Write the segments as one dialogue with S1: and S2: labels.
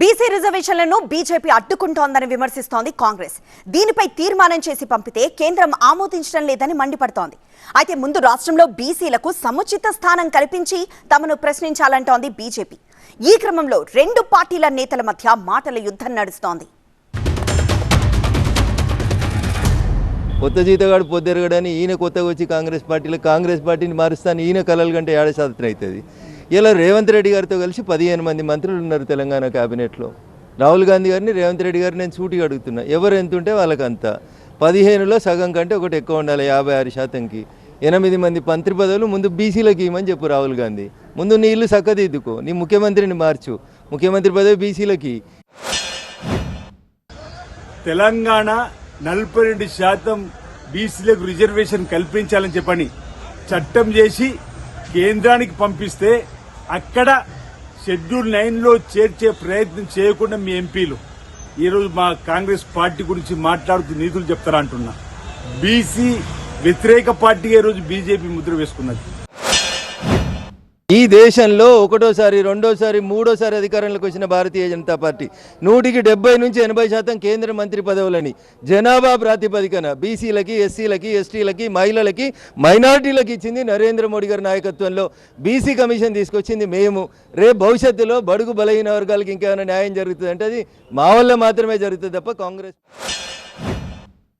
S1: BC రిజర్వేషన్లను BJP అడ్డుకుంటోందని విమర్శిస్తోంది Congress. దీనిపై తీర్మానం చేసి పంపితే కేంద్రం ఆమోదించడం లేదని మండిపడుతోంది. అయితే ముందు రాష్ట్రంలో బీసీలకు సముచిత స్థానం కల్పించి తమను ప్రశ్నించాలంటోంది బీజేపీ. ఈ క్రమంలో రెండు పార్టీల నేతల మధ్య మాటల యుద్ధం నడుస్తోంది.
S2: కొత్త జీతగాడు పొద్దెరగడని ఈయన కొత్తగా వచ్చి కాంగ్రెస్ పార్టీని మారుస్తాను ఈయన కలలు కంటే ఏడాది అవుతుంది. ఇలా రేవంత్ రెడ్డి గారితో కలిసి 15 మంది మంత్రులు ఉన్నారు తెలంగాణ క్యాబినెట్లో. రాహుల్ గాంధీ గారిని రేవంత్ రెడ్డి గారిని నేను సూటిగా అడుగుతున్నా, ఎవరు ఎంత ఉంటే వాళ్ళకంత. 15లో సగం కంటే ఒకటి ఎక్కువ ఉండాలి, 56%కి. 8 మంది మంత్రి పదవులు ముందు బీసీలకు ఇవ్వమని చెప్పు రాహుల్ గాంధీ. ముందు నీ ఇల్లు చక్కదిద్దుకో, నీ ముఖ్యమంత్రిని మార్చు, ముఖ్యమంత్రి పదవి బీసీలకి.
S3: తెలంగాణ 42% బీసీలకు రిజర్వేషన్ కల్పించాలని చెప్పని చట్టం చేసి కేంద్రానికి పంపిస్తే అక్కడ షెడ్యూల్ 9లో చేర్చే ప్రయత్నం చేయకుండా మీ ఎంపీలు ఈరోజు మా కాంగ్రెస్ పార్టీ గురించి మాట్లాడుతూ నీతులు చెప్తారా అంటున్నా. బీసీ వ్యతిరేక పార్టీగా ఈరోజు బీజేపీ ముద్ర వేసుకున్నది.
S2: ఈ దేశంలో ఒకటోసారి, రెండోసారి, మూడోసారి అధికారంలోకి వచ్చిన భారతీయ జనతా పార్టీ 100% నుంచి 80% కేంద్ర మంత్రి పదవులని జనాభా ప్రాతిపదికన బీసీలకి, ఎస్సీలకి, ఎస్టీలకి, మహిళలకి, మైనారిటీలకి ఇచ్చింది. నరేంద్ర మోడీ గారి నాయకత్వంలో బీసీ కమిషన్ తీసుకొచ్చింది మేము. రేపు భవిష్యత్తులో బడుగు బలహీన వర్గాలకి ఇంకేమైనా న్యాయం జరుగుతుంది అంటే అది మా వల్ల మాత్రమే జరుగుతుంది తప్ప కాంగ్రెస్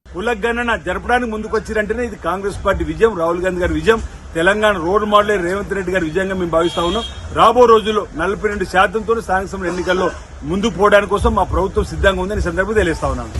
S3: కులగణన జరపడానికి ముందుకు వచ్చిరంటేనే ఇది కాంగ్రెస్ పార్టీ విజయం, రాహుల్ గాంధీ గారి విజయం, తెలంగాణ రోడ్ మోడల్ రేవంత్ రెడ్డి గారి విజయంగా మేము భావిస్తా ఉన్నాం. రాబో రోజుల్లో 42%తో స్థానిక సంస్థల ఎన్నికల్లో ముందుకు పోవడానికి కోసం మా ప్రభుత్వం సిద్ధంగా ఉందని సందర్భంగా తెలియజేస్తా ఉన్నాను.